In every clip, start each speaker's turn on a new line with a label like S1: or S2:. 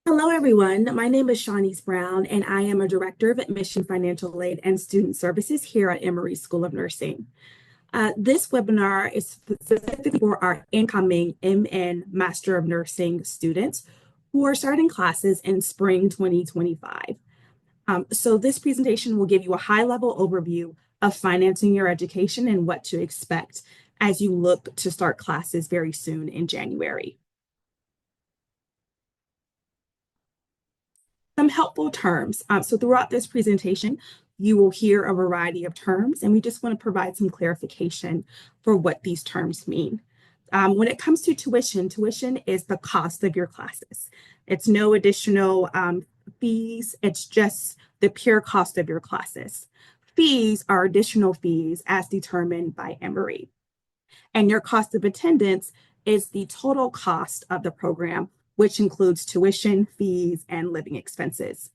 S1: Hello, everyone. My name is Shawnice Brown, and I am a Director of Admission, Financial Aid, and Student Services here at Emory School of Nursing. This webinar is specifically for our incoming MN Master of Nursing students who are starting classes in spring 2025. So this presentation will give you a high-level overview of financing your education and what to expect as you look to start classes very soon in January. Some helpful terms. So throughout this presentation, you will hear a variety of terms, and we just want to provide some clarification for what these terms mean. When it comes to tuition, tuition is the cost of your classes. It's no additional fees. It's just the pure cost of your classes. Fees are additional fees as determined by Emory. And your cost of attendance is the total cost of the program, which includes tuition, fees, and living expenses.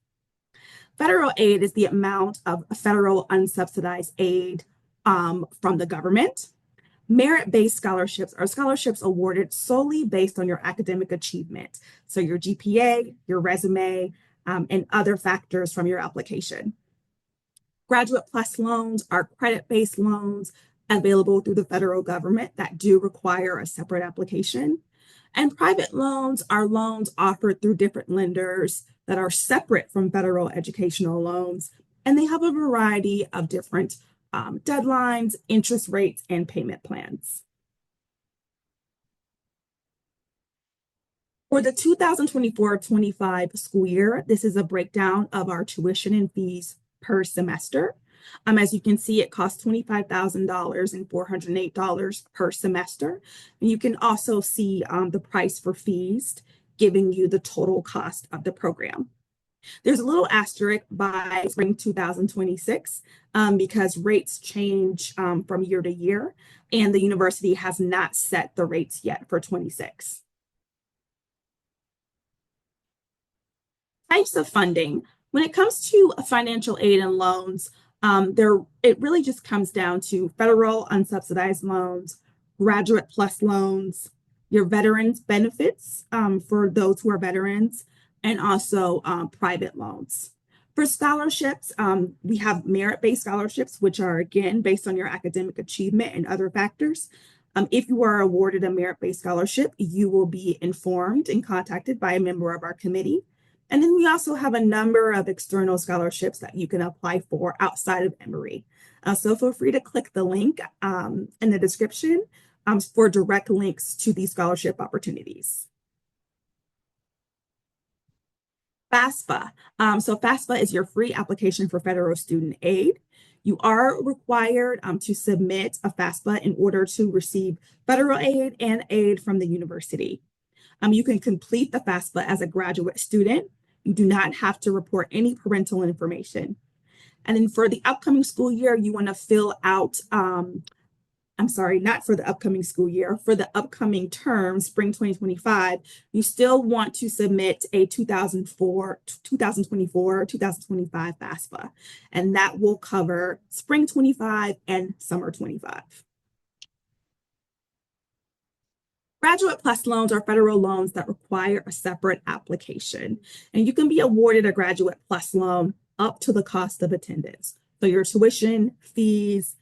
S1: Federal aid is the amount of federal unsubsidized aid from the government. Merit-based scholarships are scholarships awarded solely based on your academic achievement, so your GPA, your resume, and other factors from your application. Graduate Plus loans are credit-based loans available through the federal government that do require a separate application. And private loans are loans offered through different lenders that are separate from federal educational loans, and they have a variety of different deadlines, interest rates, and payment plans. For the 2024-25 school year, this is a breakdown of our tuition and fees per semester. As you can see, it costs $25,000 and $408 per semester. And you can also see the price for fees, giving you the total cost of the program. There's a little asterisk by spring 2026 because rates change from year to year, and the university has not set the rates yet for 26. Types of funding. When it comes to financial aid and loans, it really just comes down to federal unsubsidized loans, Graduate Plus loans, your veterans benefits for those who are veterans, and also private loans. For scholarships, we have merit-based scholarships, which are, again, based on your academic achievement and other factors. If you are awarded a merit-based scholarship, you will be informed and contacted by a member of our committee. And then we also have a number of external scholarships that you can apply for outside of Emory. So feel free to click the link in the description for direct links to these scholarship opportunities. FAFSA. So FAFSA is your free application for federal student aid. You are required to submit a FAFSA in order to receive federal aid and aid from the university. You can complete the FAFSA as a graduate student. You do not have to report any parental information. And then for the upcoming school year, you want to fill out, I'm sorry, not for the upcoming school year, for the upcoming term, spring 2025, you still want to submit a 2024, 2025 FAFSA, and that will cover spring 25 and summer 25. Graduate Plus loans are federal loans that require a separate application, and you can be awarded a Graduate Plus loan up to the cost of attendance. So your tuition, fees,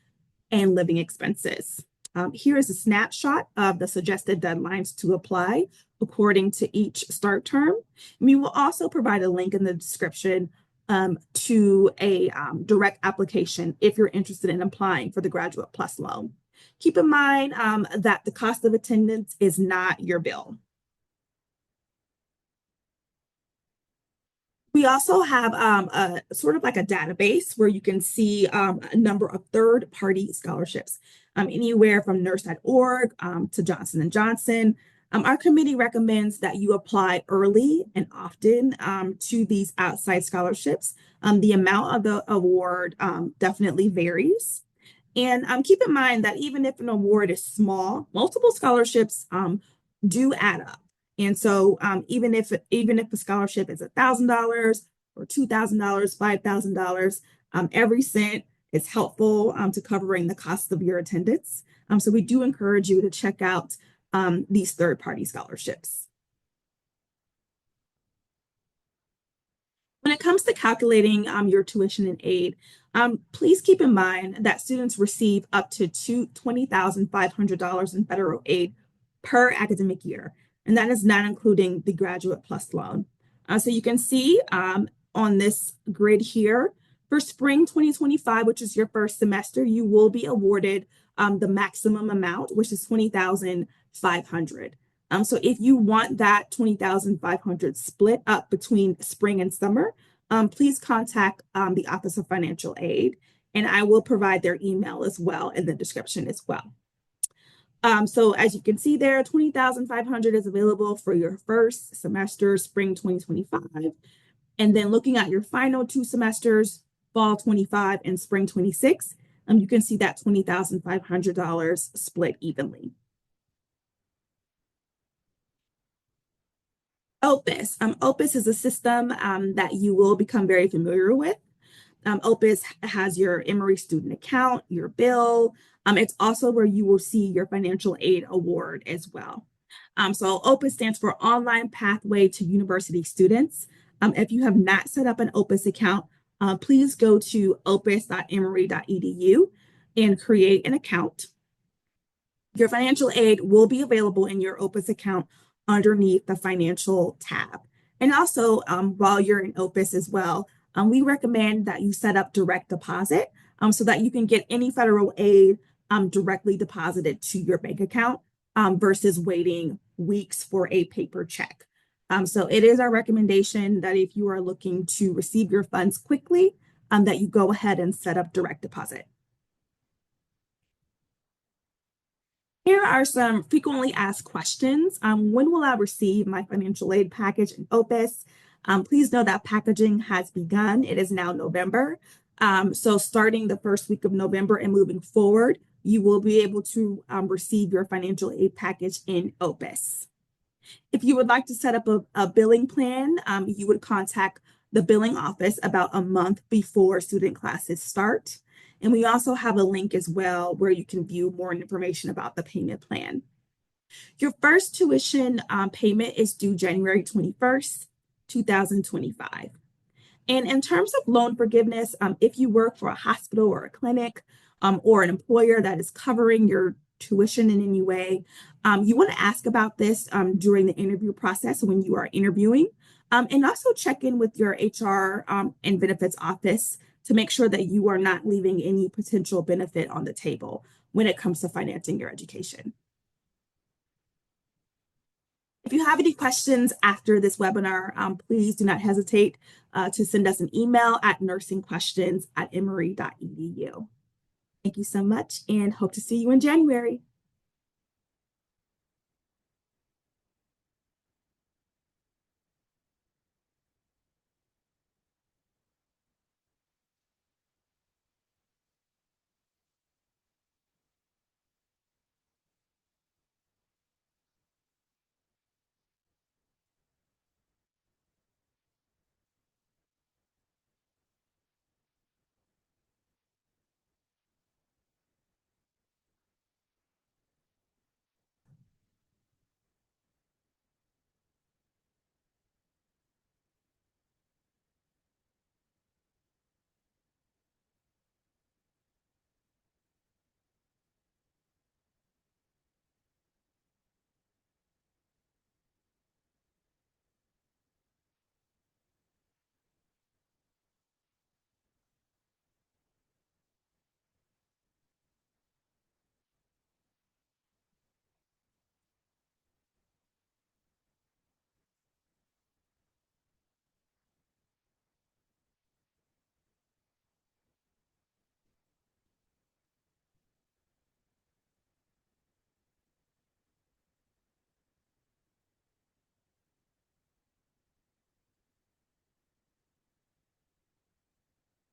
S1: and living expenses. Here is a snapshot of the suggested deadlines to apply according to each start term. We will also provide a link in the description to a direct application if you're interested in applying for the Graduate Plus loan. Keep in mind that the cost of attendance is not your bill. We also have a sort of like a database where you can see a number of third-party scholarships, anywhere from nurse.org to Johnson & Johnson. Our committee recommends that you apply early and often to these outside scholarships. The amount of the award definitely varies. And keep in mind that even if an award is small, multiple scholarships do add up. And so even if the scholarship is $1,000 or $2,000, $5,000, every cent is helpful to covering the cost of your attendance. So we do encourage you to check out these third-party scholarships. When it comes to calculating your tuition and aid, please keep in mind that students receive up to $20,500 in federal aid per academic year, and that is not including the Graduate Plus loan. So you can see on this grid here, for spring 2025, which is your first semester, you will be awarded the maximum amount, which is $20,500. So if you want that $20,500 split up between spring and summer, please contact the Office of Financial Aid, and I will provide their email as well in the description as well. So as you can see there, $20,500 is available for your first semester, spring 2025. And then looking at your final 2 semesters, fall 25 and spring 26, you can see that $20,500 split evenly. Opus. Opus is a system that you will become very familiar with. Opus has your Emory student account, your bill. It's also where you will see your financial aid award as well. So Opus stands for Online Pathway to University Students. If you have not set up an Opus account, please go to opus.emory.edu and create an account. Your financial aid will be available in your Opus account underneath the financial tab. And also, while you're in Opus as well, we recommend that you set up direct deposit so that you can get any federal aid directly deposited to your bank account versus waiting weeks for a paper check. So it is our recommendation that if you are looking to receive your funds quickly, that you go ahead and set up direct deposit. Here are some frequently asked questions. When will I receive my financial aid package in Opus? Please know that packaging has begun. It is now November. So starting the first week of November and moving forward, you will be able to receive your financial aid package in Opus. If you would like to set up a billing plan, you would contact the billing office about a month before student classes start. And we also have a link as well where you can view more information about the payment plan. Your first tuition payment is due January 21st, 2025. And in terms of loan forgiveness, if you work for a hospital or a clinic or an employer that is covering your tuition in any way, you want to ask about this during the interview process when you are interviewing, and also check in with your HR and benefits office to make sure that you are not leaving any potential benefit on the table when it comes to financing your education. If you have any questions after this webinar, please do not hesitate to send us an email at nursingquestions@emory.edu. Thank you so much and hope to see you in January.